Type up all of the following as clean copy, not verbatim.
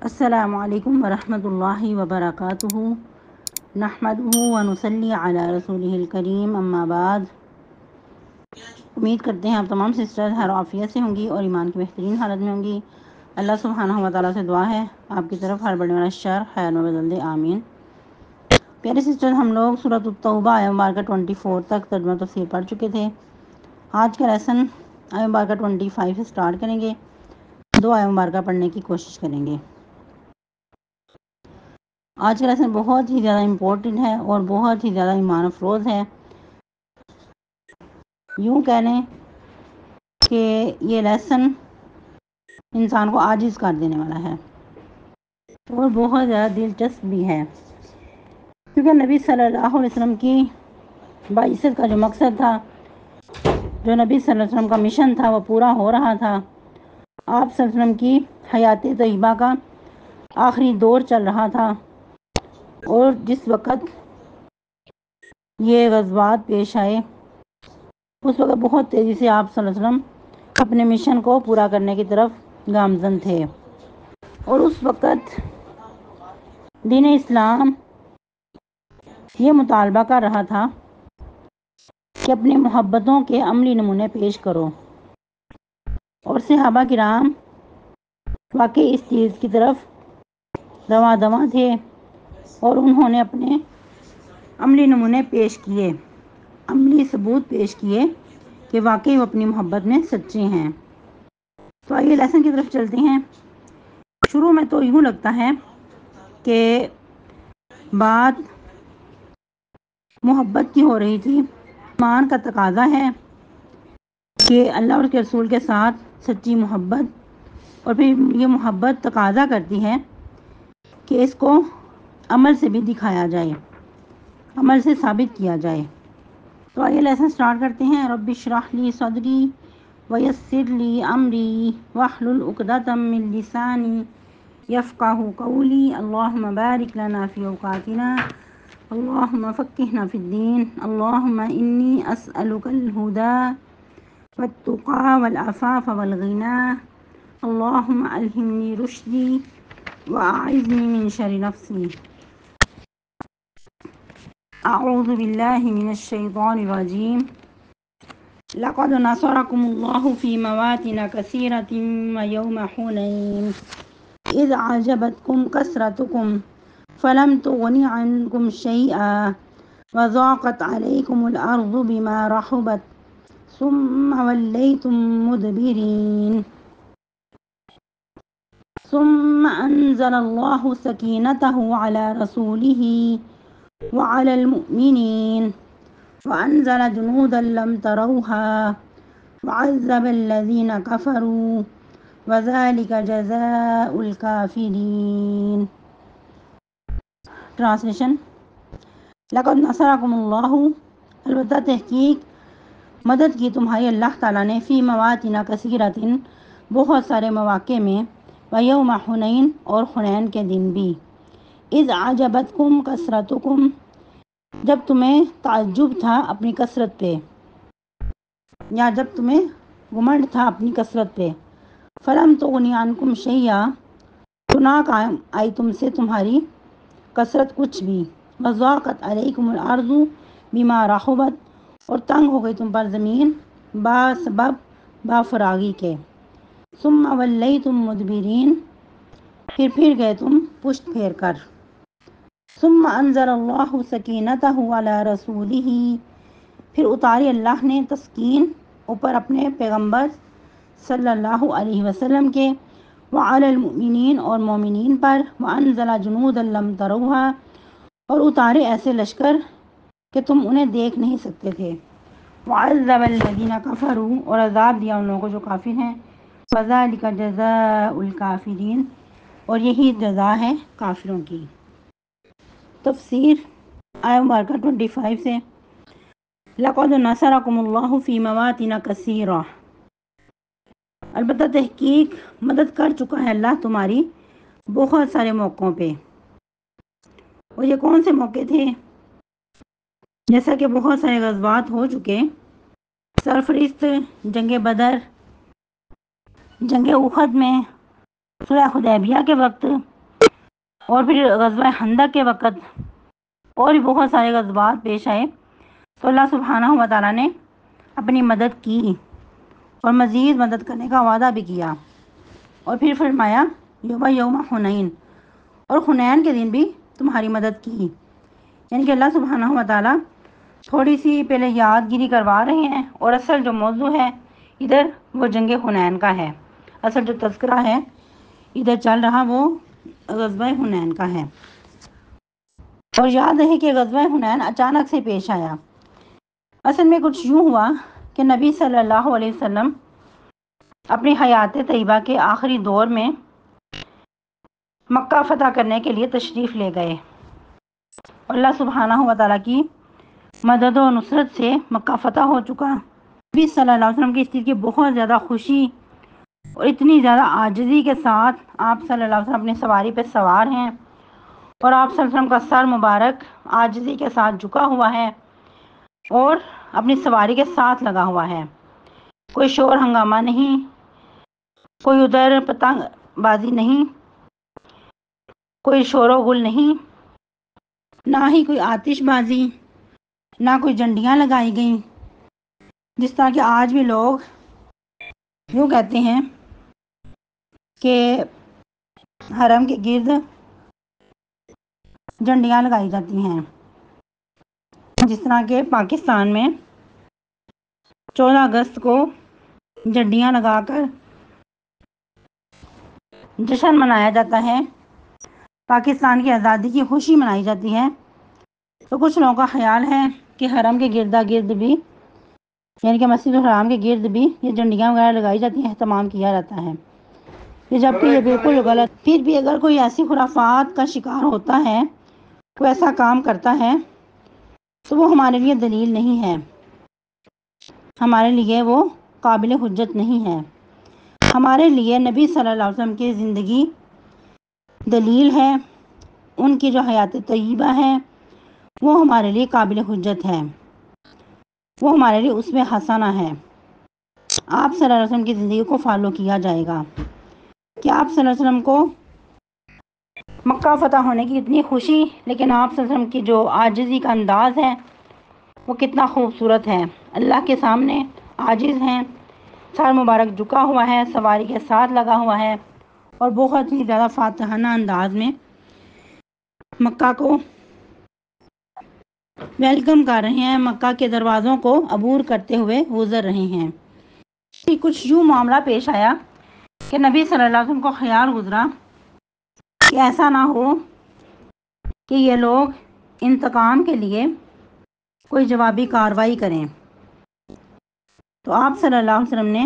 السلام علیکم ورحمۃ اللہ وبرکاتہ نحمدہ ونصلی علی رسولہ الکریم اما بعد۔ امید کرتے ہیں آپ تمام سسٹرز ہر عافیت سے ہوں گی اور ایمان کی بہترین حالت میں ہوں گی۔ اللہ سبحانہ و تعالیٰ سے دعا ہے آپ کی طرف ہر بڑنے والا شر خیر میں بدل دے، آمین۔ پیارے سسٹرز، ہم لوگ سورۃ التوبہ آیہ مبارکہ 24 تک ترجمہ تفسیر پڑھ چکے تھے۔ آج کا لیسن آیہ مبارکہ 25 سے سٹارٹ کریں گے، 2 آیہ مبارکہ پڑھنے کی کوشش کریں گے۔ آج کا لیسن بہت ہی زیادہ امپورٹنٹ ہے اور بہت ہی زیادہ ایمان افروز ہے۔ یوں کہہ لیں کہ یہ لیسن انسان کو عاجز کر دینے والا ہے اور بہت زیادہ دلچسپ بھی ہے، کیونکہ نبی صلی اللہ علیہ وسلم کی بعثت کا جو مقصد تھا، جو نبی صلی اللہ علیہ وسلم کا مشن تھا، وہ پورا ہو رہا تھا۔ آپ صلی اللہ علیہ وسلم کی حیات طیبہ کا آخری دور چل رہا تھا، اور جس وقت یہ غزوات پیش آئے اس وقت بہت تیزی سے آپ صلی اللہ علیہ وسلم اپنے مشن کو پورا کرنے کی طرف گامزن تھے، اور اس وقت دین اسلام یہ مطالبہ کر رہا تھا کہ اپنی محبتوں کے عملی نمونے پیش کرو، اور صحابہ کرام واقعی اس چیز کی طرف رواں دواں تھے، اور انہوں نے اپنے عملی نمونے پیش کیے، عملی ثبوت پیش کیے کہ واقعی وہ اپنی محبت میں سچے ہیں۔ تو آئیے لیسن کی طرف چلتے ہیں۔ شروع میں تو یوں لگتا ہے کہ بات محبت کی ہو رہی تھی۔ ایمان کا تقاضا ہے کہ اللہ اور اس کے رسول کے ساتھ سچی محبت، اور پھر یہ محبت تقاضا کرتی ہے کہ اس کو عمل سے بھی دکھایا جائے، عمل سے ثابت کیا جائے۔ تو آئیے لیسن سٹارٹ کرتے ہیں۔ رب اشرح لی صدری ویسر لی امری واحلل عقدۃ من لسانی یفقہوا قولی۔ اللہم بارک لنا فی اوقاتنا، اللہم فقہنا فی الدین، اللہم انی اسألک الہدی والتقی والعفاف والغنی، اللہم الہمنی رشدی واعذنی من شر نفسی۔ اعوذ باللہ من الشیطان الرجیم۔ لقد نصرکم اللہ فی مواطن کثیرۃ ویوم حنین اذ اعجبتکم کثرتکم فلم تغن عنکم شیئا وضاقت علیکم الارض بما رحبت ثم ولیتم مدبرین ثم انزل اللہ سکینتہ علی رسولہ وعلى المؤمنين وأنزل جنودا لم تروها وعذب الذين كفروا وذلك جزاء الكافرين۔ ٹرانسلیشن۔ لقد نصرکم اللہ، البتہ تحقیق مدد کی تمہاری اللہ تعالیٰ نے، فی مواطن کثیرۃ، بہت سارے مواقع میں، ویوم حنین، اور حنین کے دن بھی، اذ اعجبتکم کثرتکم، جب تمہیں تعجب تھا اپنی کثرت پہ، یا جب تمہیں گھمنڈ تھا اپنی کثرت پہ، فلم تغنی عنکم شیئا، تو نہ کام آئی تم سے تمہاری کثرت کچھ بھی، وضاقت علیکم الارض بما رحبت، اور تنگ ہو گئی تم پر زمین با فراغی کے، ثم ولیتم مدبرین، پھر گئے تم پشت پھیر کر، ثم انزل اللہ سکینتہ علی رسولہ، پھر اتاری اللہ نے تسکین اوپر اپنے پیغمبر صلی اللہ علیہ وسلم کے، وعلی المؤمنین، اور مومنین پر، وانزل جنودا لم تروها، اور اتارے ایسے لشکر کہ تم انہیں دیکھ نہیں سکتے تھے، وعذب الذین کفروا، اور عذاب دیا ان لوگوں کو جو کافر ہیں، وذلک جزاء الکافرین، اور یہی جزا ہے کافروں کی۔ تفسیر آیہ مبارکہ 25 سے۔ لقد نصرکم اللہ فی مواطن کثیرہ، البتہ تحقیق مدد کر چکا ہے اللہ تمہاری بہت سارے موقعوں پہ، اور یہ کون سے موقع تھے؟ جیسا کہ بہت سارے غزوات ہو چکے، سرفرست جنگ بدر، جنگ احد میں، صلح حدیبیہ کے وقت، اور پھر غزوہ خندق کے وقت اور بھی بہت سارے غزوات پیش آئے تو اللہ سبحانہ و تعالیٰ نے اپنی مدد کی اور مزید مدد کرنے کا وعدہ بھی کیا، اور پھر فرمایا یوم حنین، اور حنین کے دن بھی تمہاری مدد کی۔ یعنی کہ اللہ سبحانہ و تعالیٰ تھوڑی سی پہلے یادگیری کروا رہے ہیں، اور اصل جو موضوع ہے ادھر وہ جنگ حنین کا ہے، اصل جو تذکرہ ہے ادھر چل رہا وہ غزوہ حنین کا ہے۔ اور یاد رہے کہ غزوہ حنین اچانک سے پیش آیا۔ اصل میں کچھ یوں ہوا کہ نبی صلی اللہ علیہ وسلم اپنی حیات طیبہ کے آخری دور میں مکہ فتح کرنے کے لیے تشریف لے گئے، اور اللہ سبحانہ و تعالیٰ کی مدد و نصرت سے مکہ فتح ہو چکا۔ نبی صلی اللہ علیہ وسلم کی اس چیز کی بہت زیادہ خوشی اور اتنی زیادہ عاجزی کے ساتھ آپ صلی اللہ علیہ وسلم اپنی سواری پہ سوار ہیں، اور آپ صلی اللہ علیہ وسلم کا سر مبارک عاجزی کے ساتھ جھکا ہوا ہے اور اپنی سواری کے ساتھ لگا ہوا ہے۔ کوئی شور ہنگامہ نہیں، کوئی ادھر پتنگ بازی نہیں، کوئی شور و غل نہیں، نہ ہی کوئی آتش بازی، نہ کوئی جھنڈیاں لگائی گئیں، جس طرح کہ آج بھی لوگ یوں کہتے ہیں کہ حرم کے گرد جھنڈیاں لگائی جاتی ہیں، جس طرح کہ پاکستان میں 14 اگست کو جھنڈیاں لگا کر جشن منایا جاتا ہے، پاکستان کی آزادی کی خوشی منائی جاتی ہے، تو کچھ لوگوں کا خیال ہے کہ حرم کے گردا گرد بھی، یعنی کہ مسجد الحرام کے گرد بھی یہ جھنڈیاں وغیرہ لگائی جاتی ہیں، اہتمام کیا جاتا ہے، جبکہ یہ بالکل غلط۔ پھر بھی اگر کوئی ایسی خرافات کا شکار ہوتا ہے، کوئی ایسا کام کرتا ہے، تو وہ ہمارے لیے دلیل نہیں ہے، ہمارے لیے وہ قابل حجت نہیں ہے۔ ہمارے لیے نبی صلی اللہ علیہ وسلم کی زندگی دلیل ہے، ان کی جو حیات طیبہ ہے وہ ہمارے لیے قابل حجت ہے، وہ ہمارے لیے اسوہ حسنہ ہے۔ آپ صلی اللہ علیہ وسلم کی زندگی کو فالو کیا جائے گا کہ آپ صلی اللہ علیہ وسلم کو مکہ فتح ہونے کی اتنی خوشی، لیکن آپ صلی اللہ علیہ وسلم کی جو عاجزی کا انداز ہے وہ کتنا خوبصورت ہے۔ اللہ کے سامنے عاجز ہیں، سر مبارک جھکا ہوا ہے، سواری کے ساتھ لگا ہوا ہے، اور بہت ہی زیادہ فاتحانہ انداز میں مکہ کو ویلکم کر رہے ہیں، مکہ کے دروازوں کو عبور کرتے ہوئے گزر رہے ہیں۔ کچھ یوں معاملہ پیش آیا کہ نبی صلی اللہ علیہ وسلم کو خیال گزرا کہ ایسا نہ ہو کہ یہ لوگ انتقام کے لیے کوئی جوابی کارروائی کریں، تو آپ صلی اللہ علیہ وسلم نے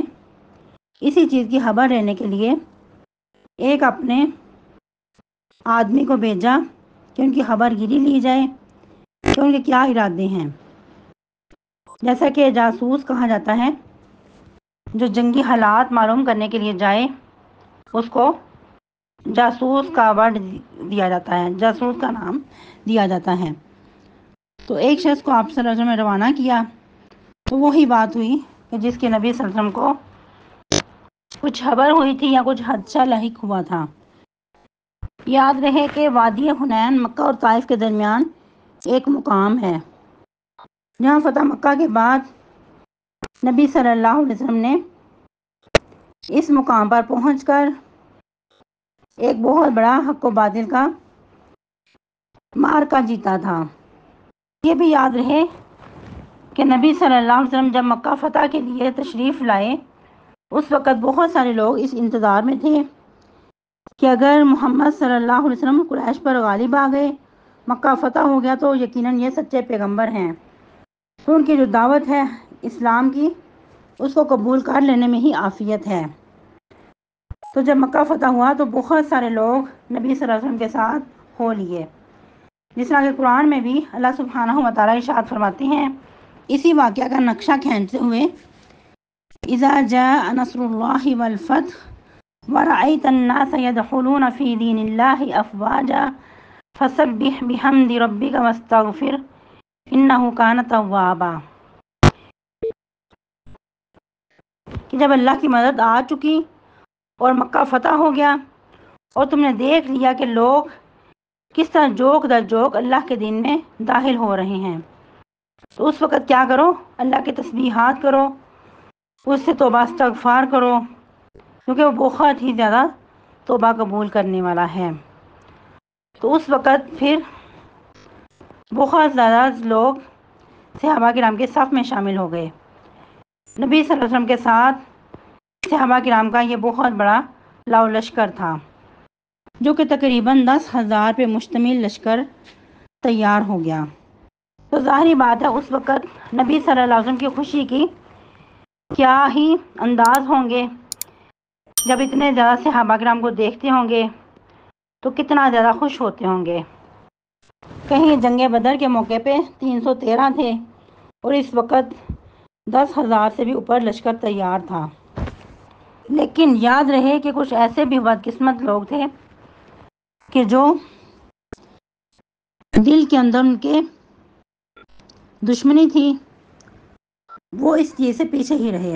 اسی چیز کی خبر لینے کے لیے ایک اپنے آدمی کو بھیجا کہ ان کی خبر گیری لی جائے کہ ان کے کیا ارادے ہیں۔ جیسا کہ جاسوس کہا جاتا ہے، جو جنگی حالات معلوم کرنے کے لیے جائے اس کو جاسوس کا ورڈ دیا جاتا ہے، جاسوس کا نام دیا جاتا ہے۔ تو ایک شخص کو آپ صلی اللہ علیہ وسلم نے روانہ کیا، تو وہی بات ہوئی کہ جس کے نبی صلی اللہ علیہ وسلم کو کچھ خبر ہوئی تھی یا کچھ حادثہ لاحق ہوا تھا۔ یاد رہے کہ وادی حنین مکہ اور طائف کے درمیان ایک مقام ہے، جہاں فتح مکہ کے بعد نبی صلی اللہ علیہ وسلم نے اس مقام پر پہنچ کر ایک بہت بڑا حق و باطل کا معرکہ جیتا تھا۔ یہ بھی یاد رہے کہ نبی صلی اللہ علیہ وسلم جب مکہ فتح کے لیے تشریف لائے، اس وقت بہت سارے لوگ اس انتظار میں تھے کہ اگر محمد صلی اللہ علیہ وسلم قریش پر غالب آ گئے، مکہ فتح ہو گیا، تو یقیناً یہ سچے پیغمبر ہیں، تو ان کی جو دعوت ہے اسلام کی اس کو قبول کر لینے میں ہی عافیت ہے۔ تو جب مکہ فتح ہوا تو بہت سارے لوگ نبی صلی اللہ علیہ وسلم کے ساتھ ہو لیے، جس طرح کہ قرآن میں بھی اللہ سبحانہ و تعالیٰ ارشاد فرماتے ہیں، اسی واقعہ کا نقشہ کھینچتے ہوئے، اذا جاء نصر اللہ والفتح ورأيت الناس يدخلون في دين الله أفواجا فسبح بحمد ربك واستغفر إنه كان توابا۔ کہ جب اللہ کی مدد آ چکی اور مکہ فتح ہو گیا اور تم نے دیکھ لیا کہ لوگ کس طرح جوک در جوک اللہ کے دین میں داخل ہو رہے ہیں۔ تو اس وقت کیا کرو؟ اللہ کے تسبیحات کرو، اس سے توبہ استغفار کرو، کیونکہ وہ بہت ہی زیادہ توبہ قبول کرنے والا ہے۔ تو اس وقت پھر بہت زیادہ لوگ صحابہ کرام کے صف میں شامل ہو گئے۔ نبی صلی اللہ علیہ وسلم کے ساتھ صحابہ کرام کا یہ بہت بڑا لاؤ لشکر تھا، جو کہ تقریباً 10,000 پہ مشتمل لشکر تیار ہو گیا۔ تو ظاہری بات ہے اس وقت نبی صلی اللہ علیہ وسلم کی خوشی کی کیا ہی انداز ہوں گے، جب اتنے زیادہ صحابہ کرام کو دیکھتے ہوں گے تو کتنا زیادہ خوش ہوتے ہوں گے۔ کہیں جنگ بدر کے موقع پہ 313 تھے اور اس وقت 10,000 سے بھی اوپر لشکر تیار تھا۔ لیکن یاد رہے کہ کچھ ایسے بھی بدقسمت لوگ تھے کہ جو دل کے اندر ان کے دشمنی تھی، وہ اس چیز سے پیچھے ہی رہے،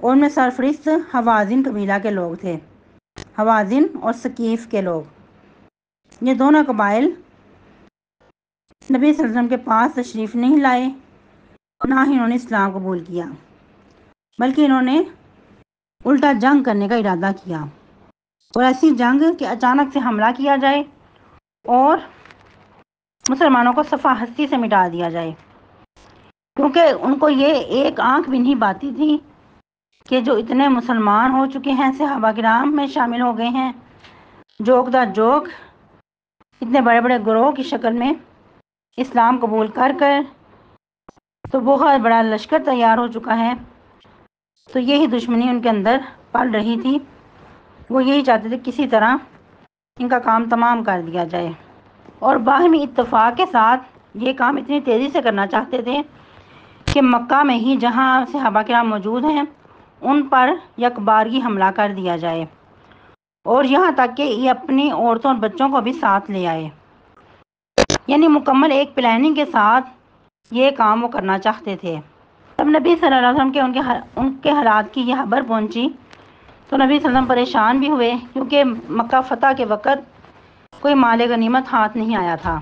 اور ان میں سرفرست حوازن قبیلہ کے لوگ تھے، حوازن اور ثقیف کے لوگ۔ یہ دونوں قبائل نبی صلی اللہ علیہ وسلم کے پاس تشریف نہیں لائے، نہ ہی انہوں نے اسلام قبول کیا، بلکہ انہوں نے الٹا جنگ کرنے کا ارادہ کیا، اور ایسی جنگ کہ اچانک سے حملہ کیا جائے اور مسلمانوں کو صفحہ ہستی سے مٹا دیا جائے، کیونکہ ان کو یہ ایک آنکھ بھی نہیں باتی تھی کہ جو اتنے مسلمان ہو چکے ہیں، صحابہ کرام میں شامل ہو گئے ہیں، جوک در جوک اتنے بڑے بڑے گروہ کی شکل میں اسلام قبول کر تو بہت بڑا لشکر تیار ہو چکا ہے۔ تو یہی دشمنی ان کے اندر پل رہی تھی، وہ یہی چاہتے تھے کسی طرح ان کا کام تمام کر دیا جائے، اور باہمی اتفاق کے ساتھ یہ کام اتنی تیزی سے کرنا چاہتے تھے کہ مکہ میں ہی جہاں صحابہ کرام موجود ہیں ان پر یکبارگی حملہ کر دیا جائے، اور یہاں تک کہ یہ اپنی عورتوں اور بچوں کو بھی ساتھ لے آئے، یعنی مکمل ایک پلاننگ کے ساتھ یہ کام وہ کرنا چاہتے تھے۔ جب نبی صلی اللہ علیہ وسلم کے ان کے حالات کی یہ خبر پہنچی تو نبی صلی اللہ علیہ وسلم پریشان بھی ہوئے، کیونکہ مکہ فتح کے وقت کوئی مال غنیمت ہاتھ نہیں آیا تھا۔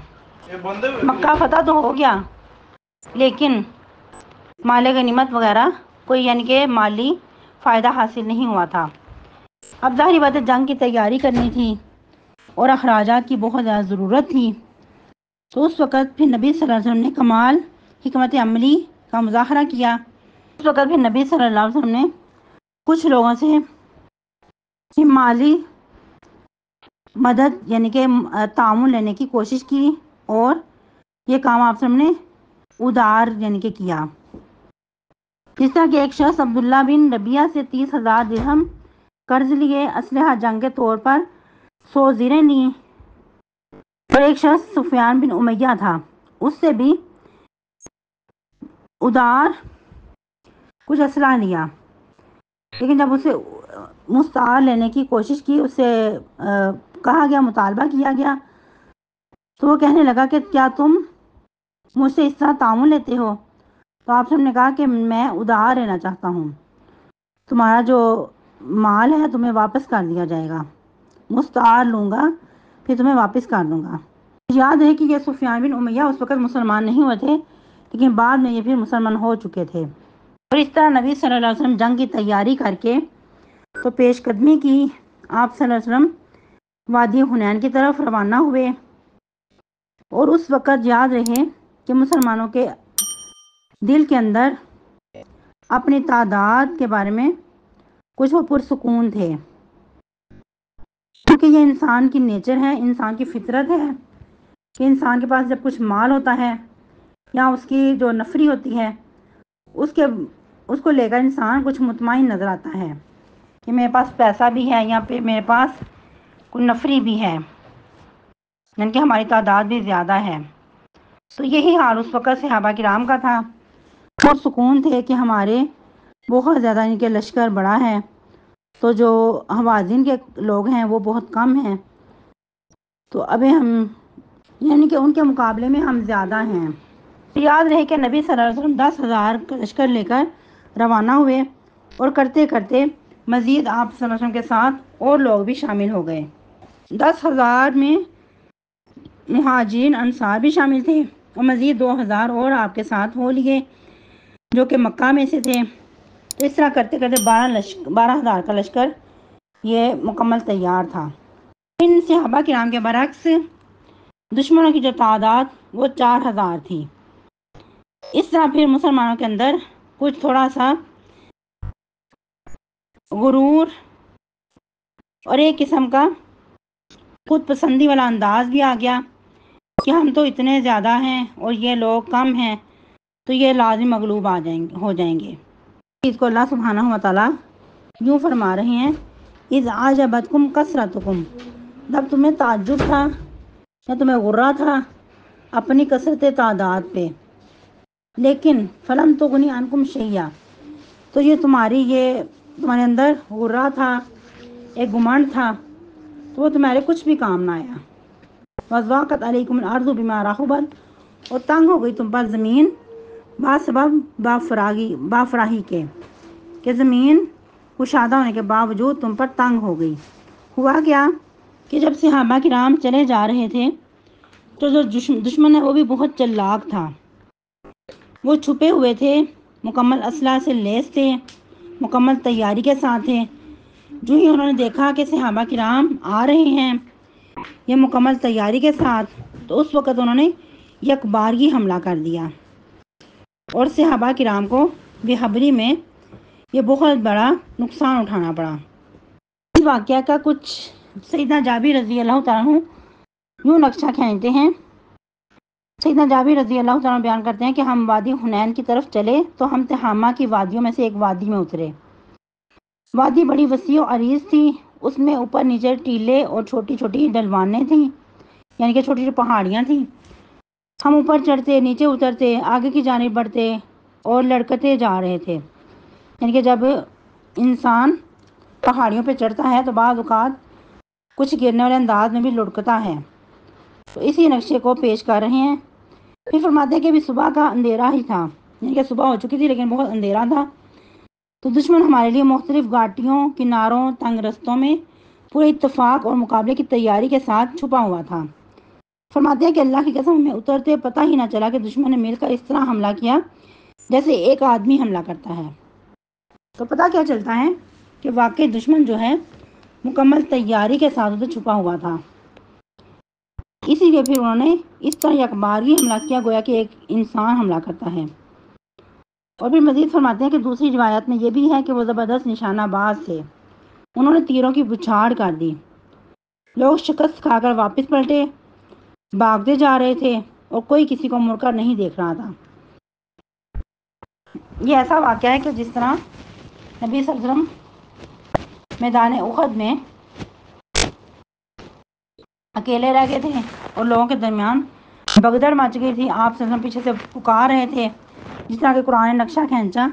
مکہ فتح تو ہو گیا لیکن مال غنیمت وغیرہ کوئی یعنی کہ مالی فائدہ حاصل نہیں ہوا تھا۔ اب ظاہری بات ہے جنگ کی تیاری کرنی تھی اور اخراجات کی بہت زیادہ ضرورت تھی، تو اس وقت پھر نبی صلی اللہ علیہ وسلم نے کمال حکمت عملی کا مظاہرہ کیا۔ اس وقت پھر نبی صلی اللہ علیہ وسلم نے کچھ لوگوں سے مالی مدد یعنی کہ تعاون لینے کی کوشش کی، اور یہ کام آپ سب نے ادار یعنی کہ کیا۔ جس طرح کہ ایک شخص عبداللہ بن ربیہ سے 30,000 درہم قرض لیے، اسلحہ جنگ کے طور پر 100 زریں لیں، اور ایک شخص سفیان بن امیہ تھا، اس سے بھی ادار کچھ اسلحہ لیا، لیکن جب اسے مستعار لینے کی کوشش کی، اس سے کہا گیا، مطالبہ کیا گیا، تو وہ کہنے لگا کہ کیا تم مجھ سے اس طرح تعاون لیتے ہو؟ تو آپ سب نے کہا کہ میں ادار لینا چاہتا ہوں، تمہارا جو مال ہے تمہیں واپس کر دیا جائے گا، مستعار لوں گا پھر تمہیں واپس کر دوں گا۔ یاد ہے کہ یہ سفیان بن امیہ اس وقت مسلمان نہیں ہوئے تھے، لیکن بعد میں یہ پھر مسلمان ہو چکے تھے، اور اس طرح نبی صلی اللہ علیہ وسلم جنگ کی تیاری کر کے تو پیش قدمی کی، آپ صلی اللہ علیہ وسلم وادی حنین کی طرف روانہ ہوئے، اور اس وقت یاد رہے کہ مسلمانوں کے دل کے اندر اپنی تعداد کے بارے میں کچھ وہ پرسکون تھے، کیونکہ یہ انسان کی نیچر ہے، انسان کی فطرت ہے کہ انسان کے پاس جب کچھ مال ہوتا ہے یا اس کی جو نفری ہوتی ہے اس کو لے کر انسان کچھ مطمئن نظر آتا ہے کہ میرے پاس پیسہ بھی ہے یا پھر میرے پاس کوئی نفری بھی ہے، یعنی کہ ہماری تعداد بھی زیادہ ہے۔ تو یہی حال اس وقت صحابہ کرام کا تھا، اور سکون تھے کہ ہمارے بہت زیادہ ان کے لشکر بڑا ہے، تو جو حوازن کے لوگ ہیں وہ بہت کم ہیں، تو ابھی ہم یعنی کہ ان کے مقابلے میں ہم زیادہ ہیں۔ یاد رہے کہ نبی صلی اللہ علیہ وسلم 10,000 کا لشکر لے کر روانہ ہوئے، اور کرتے کرتے مزید آپ صلی اللہ علیہ وسلم کے ساتھ اور لوگ بھی شامل ہو گئے۔ 10,000 میں مہاجرین انصار بھی شامل تھے اور مزید 2000 اور آپ کے ساتھ ہو لیے جو کہ مکہ میں سے تھے۔ تو اس طرح کرتے کرتے 12,000 کا لشکر یہ مکمل تیار تھا۔ ان صحابہ کرام کے برعکس دشمنوں کی جو تعداد وہ 4000 تھی۔ اس طرح پھر مسلمانوں کے اندر کچھ تھوڑا سا غرور اور ایک قسم کا خود پسندی والا انداز بھی آ گیا کہ ہم تو اتنے زیادہ ہیں اور یہ لوگ کم ہیں، تو یہ لازم مغلوب ہو جائیں گے۔ اس کو اللہ سبحانہ و تعالیٰ یوں فرما رہے ہیں، اذ اعجبتکم کثرتکم، جب تمہیں تعجب تھا یا تمہیں غرہ تھا اپنی کثرت تعداد پہ، لیکن فلم تغنی عنکم شیئا، تو یہ تمہارے اندر غرہ تھا، ایک گمنڈ تھا، تو وہ تمہارے کچھ بھی کام نہ آیا۔ وضاقت علیکم الارض بما رحبت، اور تنگ ہو گئی تم پر زمین باسبب بافراہی کے، کہ زمین کشادہ ہونے کے باوجود تم پر تنگ ہو گئی۔ ہوا کیا کہ جب صحابہ کرام چلے جا رہے تھے تو جو دشمن ہے وہ بھی بہت چلاک تھا، وہ چھپے ہوئے تھے، مکمل اسلحہ سے لیس تھے، مکمل تیاری کے ساتھ تھے۔ جو ہی انہوں نے دیکھا کہ صحابہ کرام آ رہے ہیں یہ مکمل تیاری کے ساتھ، تو اس وقت انہوں نے یکبارگی حملہ کر دیا اور صحابہ کرام کو بے خبری میں یہ بہت بڑا نقصان اٹھانا پڑا۔ اس واقعہ کا کچھ سیدنا جابر رضی اللہ تعالیٰ عنہ یوں نقشہ کھینچتے ہیں۔ سیدنا جابر رضی اللہ تعالیٰ عنہ بیان کرتے ہیں کہ ہم وادی حنین کی طرف چلے تو ہم تہامہ کی وادیوں میں سے ایک وادی میں اترے۔ وادی بڑی وسیع و عریض تھی، اس میں اوپر نیچے ٹیلے اور چھوٹی چھوٹی ڈھلوانیں تھیں، یعنی کہ چھوٹی چھوٹی پہاڑیاں تھیں۔ ہم اوپر چڑھتے، نیچے اترتے، آگے کی جانب بڑھتے اور لڑکتے جا رہے تھے، یعنی کہ جب انسان پہاڑیوں پہ چڑھتا ہے تو بعض اوقات کچھ گرنے والے انداز میں بھی لڑکتا ہے، تو اسی نقشے کو پیش کر رہے ہیں۔ پھر فرماتے ہیں کہ ابھی صبح کا اندھیرا ہی تھا، یعنی کہ صبح ہو چکی تھی لیکن بہت اندھیرا تھا، تو دشمن ہمارے لیے مختلف گھاٹیوں، کناروں، تنگ رستوں میں پورے اتفاق اور مقابلے کی تیاری کے ساتھ چھپا ہوا تھا۔ فرماتے ہیں کہ اللہ کی قسم ہمیں اترتے پتہ ہی نہ چلا کہ دشمن نے مل کر اس طرح حملہ کیا جیسے ایک آدمی حملہ کرتا ہے۔ تو پتہ کیا چلتا ہے کہ واقعی دشمن جو ہے مکمل تیاری کے ساتھ ادھر چھپا ہوا تھا، اسی لیے پھر انہوں نے اس طرح یکبارگی حملہ کیا گویا کہ ایک انسان حملہ کرتا ہے۔ اور پھر مزید فرماتے ہیں کہ دوسری روایت میں یہ بھی ہے کہ وہ زبردست نشانہ باز تھے، انہوں نے تیروں کی بچھاڑ کر دی، لوگ شکست کھا کر واپس پلٹے، بھاگتے جا رہے تھے اور کوئی کسی کو مڑ کر نہیں دیکھ رہا تھا۔ یہ ایسا واقعہ ہے کہ جس طرح نبی صلی اللہ علیہ وسلم میدان احد میں اکیلے رہ گئے تھے اور لوگوں کے درمیان بگدڑ مچ گئی تھی، آپ صلی اللہ علیہ وسلم پیچھے سے پکار رہے تھے، جس طرح کہ قرآن نے نقشہ کھینچا،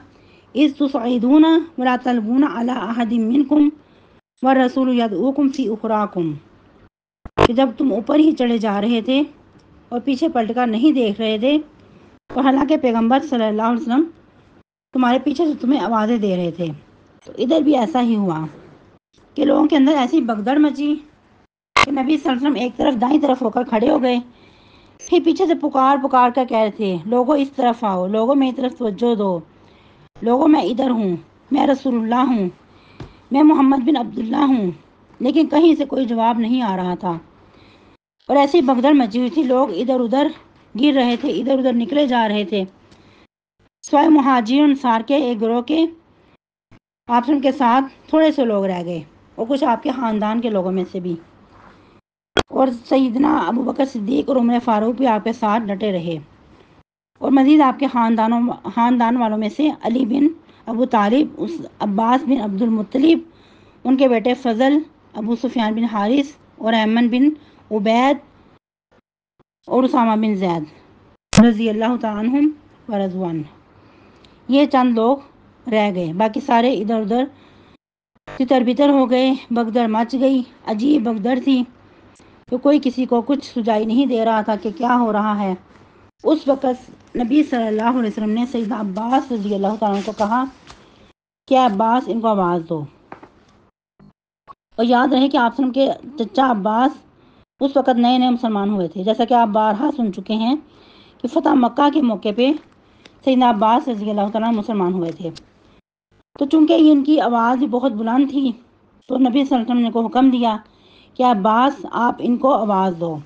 اذ تصعدون ولا تلوون علی احد منکم والرسول یدعوکم فی اخراکم، کہ جب تم اوپر ہی چڑھے جا رہے تھے اور پیچھے پلٹ کر نہیں دیکھ رہے تھے، اور حالانکہ پیغمبر صلی اللہ علیہ وسلم تمہارے پیچھے سے تمہیں آوازیں دے رہے تھے۔ تو ادھر بھی ایسا ہی ہوا کہ لوگوں کے اندر ایسی بگدڑ مچی کہ نبی صلی اللہ علیہ وسلم ایک طرف دائیں طرف ہو کر کھڑے ہو گئے، پھر پیچھے سے پکار پکار کر کہہ رہے تھے، لوگوں اس طرف آؤ، لوگوں میری طرف توجہ دو، لوگوں میں ادھر ہوں، میں رسول اللہ ہوں، میں محمد بن عبداللہ ہوں، لیکن کہیں سے کوئی جواب نہیں آ رہا تھا، اور ایسی بگدڑ مچی ہوئی تھی، لوگ ادھر ادھر گر رہے تھے، ادھر ادھر نکلے جا رہے تھے، سوائے مہاجرین انصار کے ایک گروہ کے آپ ان کے ساتھ تھوڑے سے لوگ رہ گئے، اور کچھ آپ کے خاندان کے لوگوں میں سے بھی، اور سیدنا ابو بکر صدیق اور عمر فاروق بھی آپ کے ساتھ ڈٹے رہے، اور مزید آپ کے خاندان والوں میں سے علی بن ابو طالب، عباس بن عبد المطلب، ان کے بیٹے فضل، ابو سفیان بن حارث اور ایمن بن عبید اور اسامہ بن زید رضی اللہ تعالیٰ عنہم ورضوا عنہ، یہ چند لوگ رہ گئے، باقی سارے ادھر ادھر تتر بتر ہو گئے، بگدڑ مچ گئی، عجیب بگدڑ تھی، تو کوئی کسی کو کچھ سجائی نہیں دے رہا تھا کہ کیا ہو رہا ہے۔ اس وقت نبی صلی اللہ علیہ وسلم نے سیدنا عباس رضی اللہ تعالیٰ عنہ کو کہا کہ عباس ان کو آواز دو، اور یاد رہے کہ آپ کے چچا عباس اس وقت نئے نئے مسلمان ہوئے تھے، جیسا کہ آپ بارہا سن چکے ہیں کہ فتح مکہ کے موقع پہ سیدنا عباس رضی اللہ تعالیٰ مسلمان ہوئے تھے۔ تو چونکہ ان کی آواز بھی بہت بلند تھی تو نبی صلی اللہ علیہ وسلم نے کو حکم دیا کہ عباس آپ ان کو آواز دو۔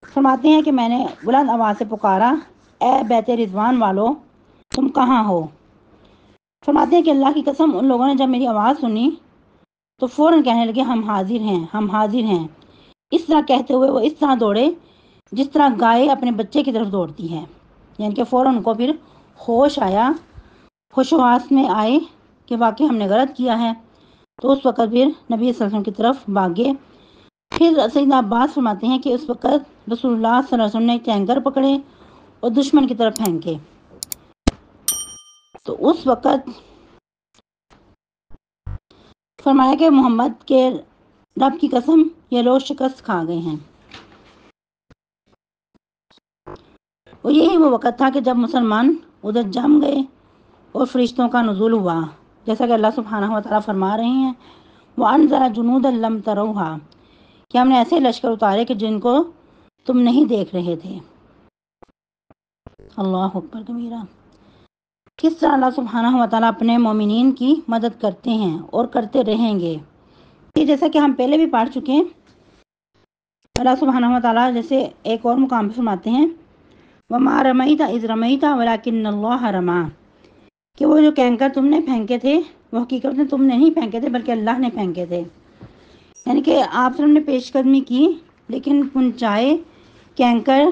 فرماتے ہیں کہ میں نے بلند آواز سے پکارا، اے بیت رضوان والو تم کہاں ہو؟ فرماتے ہیں کہ اللہ کی قسم ان لوگوں نے جب میری آواز سنی تو فوراً کہنے لگے ہم حاضر ہیں، ہم حاضر ہیں۔ اس طرح کہتے ہوئے وہ اس طرح دوڑے جس طرح گائے اپنے بچے کی طرف دوڑتی ہے، یعنی کہ فوراً ان کو پھر ہوش آیا، ہوش و حواس میں آئے کہ واقعی ہم نے غلط کیا ہے، تو اس وقت پھر نبی صلی اللہ علیہ وسلم کی طرف بھاگے۔ پھر سیدنا عباس فرماتے ہیں کہ اس وقت رسول اللہ صلی اللہ علیہ وسلم نے کینکر پکڑے اور دشمن کی طرف پھینکے، تو اس وقت فرمایا کہ محمد کے رب کی قسم یہ لوگ شکست کھا گئے ہیں۔ اور یہی وہ وقت تھا کہ جب مسلمان ادھر جم گئے اور فرشتوں کا نزول ہوا، جیسا کہ اللہ سبحانہ و تعالیٰ فرما رہے ہیں وَأَنزَلَ جُنُودًا لَّمْ تَرَوْهَا، کہ ہم نے ایسے لشکر اتارے کہ جن کو تم نہیں دیکھ رہے تھے۔ اللہ اکبر کبیرہ۔ کس طرح اللہ سبحانہ و تعالیٰ اپنے مومنین کی مدد کرتے ہیں اور کرتے رہیں گے، یہ جیسا کہ ہم پہلے بھی پڑھ چکے ہیں۔ اللہ سبحانہ و تعالیٰ جیسے ایک اور مقام پہ فرماتے ہیں وَمَا رَمَيْتَ إِذْ رَمَيْتَ وَلَكِنَّ اللَّهَ رَمَىٰ، کہ وہ جو کینکر تم نے پھینکے تھے وہ حقیقت میں تم نے نہیں پھینکے تھے بلکہ اللہ نے پھینکے تھے، یعنی کہ آپ سب نے پیش قدمی کی لیکن پہنچائے کینکر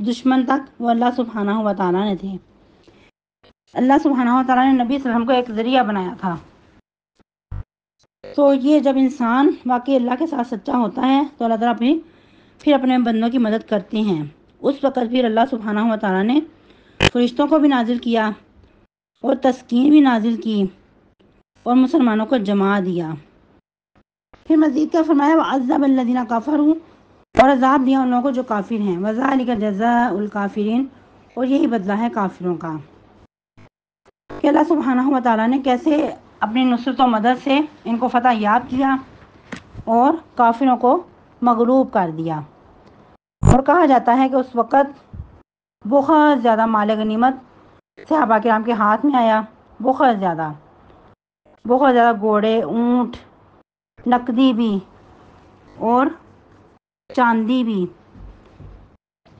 دشمن تک وہ اللہ سبحانہ و تعالیٰ نے تھے۔ اللہ سبحانہ و تعالیٰ نے نبی صلی اللہ علیہ وسلم کو ایک ذریعہ بنایا تھا۔ تو یہ جب انسان واقعی اللہ کے ساتھ سچا ہوتا ہے تو اللہ تعالیٰ پھر اپنے بندوں کی مدد کرتے ہیں۔ اس وقت پھر اللہ سبحانہ و تعالیٰ نے فرشتوں کو بھی نازل کیا اور تسکین بھی نازل کی اور مسلمانوں کو جما دیا۔ پھر مزید کیا فرمایا وَعَذَّبَ الَّذِينَ كَفَرُوا، اور عذاب دیا ان لوگوں کو جو کافر ہیں، وَذَلِكَ جَزَاءُ الْكَافِرِينَ، اور یہی بدلہ ہے کافروں کا۔ کہ اللہ سبحانہ و تعالیٰ نے کیسے اپنی نصرت و مدد سے ان کو فتح یاب کیا اور کافروں کو مغلوب کر دیا۔ اور کہا جاتا ہے کہ اس وقت بہت زیادہ مال غنیمت صحابہ کرام کے ہاتھ میں آیا، بہت زیادہ گھوڑے، اونٹ، نقدی بھی اور چاندی بھی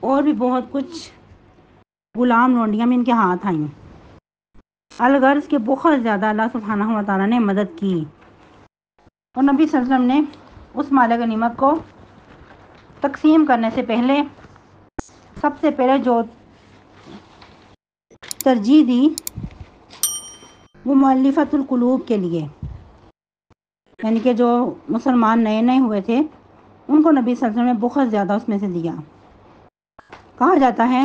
اور بھی بہت کچھ، غلام لونڈیاں بھی ان کے ہاتھ آئیں۔ الغرض کے بہت زیادہ اللہ سبحانہ و تعالیٰ نے مدد کی، اور نبی صلی اللہ علیہ وسلم نے اس مال غنیمت کو تقسیم کرنے سے پہلے سب سے پہلے جو ترجیح دی وہ مؤلفۃ القلوب کے لیے، یعنی کہ جو مسلمان نئے نئے ہوئے تھے ان کو نبی صلی اللہ علیہ وسلم نے بہت زیادہ اس میں سے دیا۔ کہا جاتا ہے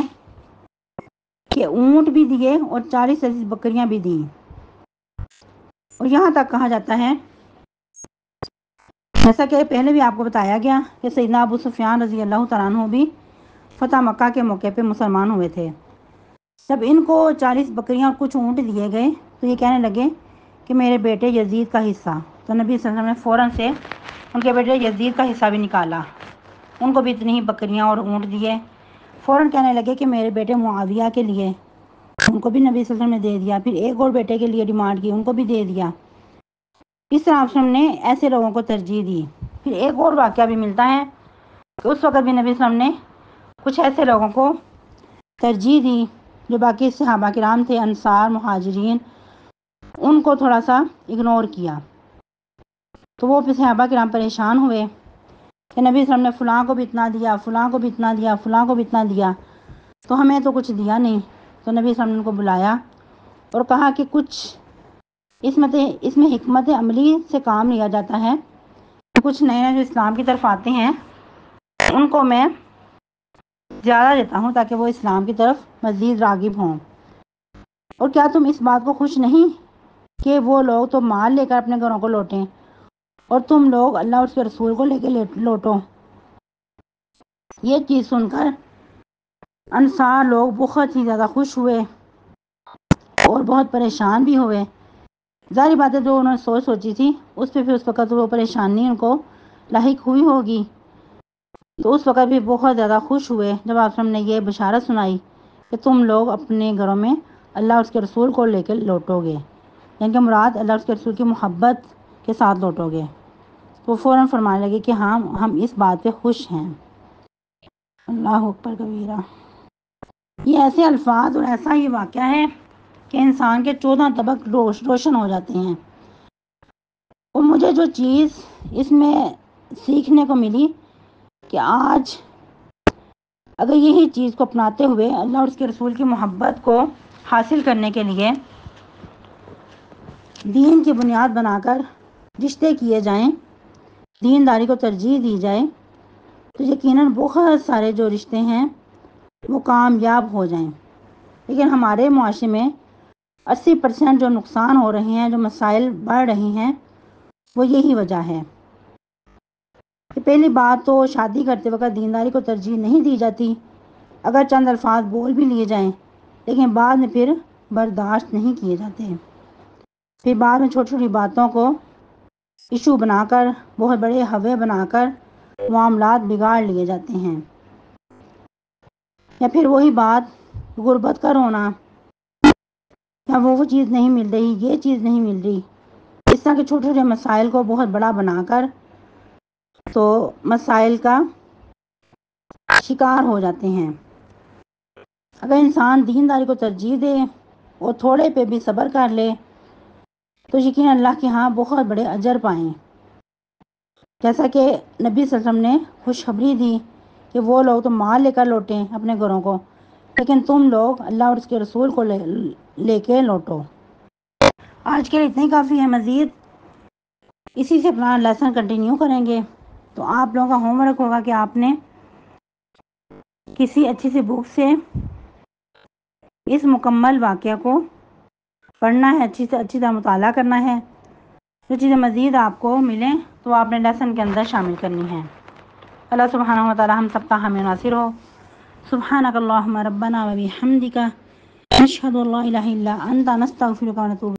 کہ اونٹ بھی دیے اور 40 بکریاں بھی دیں، اور یہاں تک کہا جاتا ہے جیسا کہ پہلے بھی آپ کو بتایا گیا کہ سیدنا ابو سفیان رضی اللہ تعالیٰ عنہ بھی فتح مکہ کے موقع پہ مسلمان ہوئے تھے۔ جب ان کو 40 بکریاں اور کچھ اونٹ دیے گئے تو یہ کہنے لگے کہ میرے بیٹے یزید کا حصہ، تو نبی صلی اللہ علیہ وسلم نے فوراً سے ان کے بیٹے یزید کا حصہ بھی نکالا، ان کو بھی اتنی ہی بکریاں اور اونٹ دیے۔ فوراً کہنے لگے کہ میرے بیٹے معاویہ کے لیے، ان کو بھی نبی صلی اللہ علیہ وسلم نے دے دیا۔ پھر ایک اور بیٹے کے لیے ڈیمانڈ کی، ان کو بھی دے دیا۔ اس طرح آپ نے ایسے لوگوں کو ترجیح دی۔ پھر ایک اور واقعہ بھی ملتا ہے کہ اس وقت بھی نبی صلی اللہ علیہ وسلم نے کچھ ایسے لوگوں کو ترجیح دی جو باقی صحابہ کرام تھے، انصار، مہاجرین، ان کو تھوڑا سا اگنور کیا، تو وہ صحابہ کرام پریشان ہوئے کہ نبی صلی اللہ علیہ وسلم نے فلاں کو بھی اتنا دیا، فلاں کو بھی اتنا دیا، فلاں کو بھی اتنا دیا، تو ہمیں تو کچھ دیا نہیں۔ تو نبی صلی اللہ علیہ وسلم نے ان کو بلایا اور کہا کہ کچھ اس میں حکمت عملی سے کام لیا جاتا ہے، کچھ نئے نئے جو اسلام کی طرف آتے ہیں ان کو میں زیادہ دیتا ہوں تاکہ وہ اسلام کی طرف مزید راغب ہوں۔ اور کیا تم اس بات کو خوش نہیں کہ وہ لوگ تو مال لے کر اپنے گھروں کو لوٹیں اور تم لوگ اللہ اور اس کے رسول کو لے کے لوٹو۔ یہ چیز سن کر انصار لوگ بہت ہی زیادہ خوش ہوئے اور بہت پریشان بھی ہوئے۔ ظاہری بات ہے جو انہوں نے سوچی تھی اس پہ پھر اس وقت وہ پریشانی ان کو لاحق ہوئی ہوگی۔ تو اس وقت بھی بہت زیادہ خوش ہوئے جب آپ نے یہ بشارت سنائی کہ تم لوگ اپنے گھروں میں اللہ اور اس کے رسول کو لے کے لوٹو گے، یعنی کہ مراد اللہ اور اس کے رسول کی محبت کے ساتھ لوٹو گے۔ تو فوراً فرمانے لگے کہ ہاں ہم اس بات پہ خوش ہیں۔ اللہ اکبر کبیرہ۔ یہ ایسے الفاظ اور ایسا ہی واقعہ ہے کہ انسان کے 14 طبق روشن ہو جاتے ہیں۔ اور مجھے جو چیز اس میں سیکھنے کو ملی کہ آج اگر یہی چیز کو اپناتے ہوئے اللہ اور اس کے رسول کی محبت کو حاصل کرنے کے لیے دین کی بنیاد بنا کر رشتے کیے جائیں، دینداری کو ترجیح دی جائے، تو یقیناً بہت سارے جو رشتے ہیں وہ کامیاب ہو جائیں۔ لیکن ہمارے معاشرے میں 80% جو نقصان ہو رہے ہیں، جو مسائل بڑھ رہے ہیں، وہ یہی وجہ ہے کہ پہلی بات تو شادی کرتے وقت دینداری کو ترجیح نہیں دی جاتی، اگر چند الفاظ بول بھی لیے جائیں لیکن بعد میں پھر برداشت نہیں کیے جاتے، پھر بعد میں چھوٹی چھوٹی باتوں کو ایشو بنا کر، بہت بڑے ہوے بنا کر معاملات بگاڑ لیے جاتے ہیں۔ یا پھر وہی بات غربت کا رونا، یا وہ چیز نہیں مل رہی، یہ چیز نہیں مل رہی، اس طرح کے چھوٹے چھوٹے مسائل کو بہت بڑا بنا کر تو مسائل کا شکار ہو جاتے ہیں۔ اگر انسان دینداری کو ترجیح دے اور تھوڑے پہ بھی صبر کر لے تو یقین اللہ کے ہاں بہت بڑے اجر پائیں۔ جیسا کہ نبی صلی اللہ علیہ وسلم نے خوشخبری دی کہ وہ لوگ تو مال لے کر لوٹیں اپنے گھروں کو، لیکن تم لوگ اللہ اور اس کے رسول کو لے کے لوٹو۔ آج کے لیے اتنا ہی کافی ہے، مزید اسی سے اپنا لیسن کنٹینیو کریں گے۔ تو آپ لوگوں کا ہوم ورک ہوگا کہ آپ نے کسی اچھی سی بک سے اس مکمل واقعہ کو پڑھنا ہے، اچھی سے اچھی طرح مطالعہ کرنا ہے، جو چیزیں مزید آپ کو ملیں تو آپ نے لیسن کے اندر شامل کرنی ہے۔ اللہ سبحانہ و تعالی ہم سب کا حامی ناصر ہو۔ سبحانک اللہم ربنا و بحمدک، نشہد ان لا الہ الا انت، نستغفرک و نتوب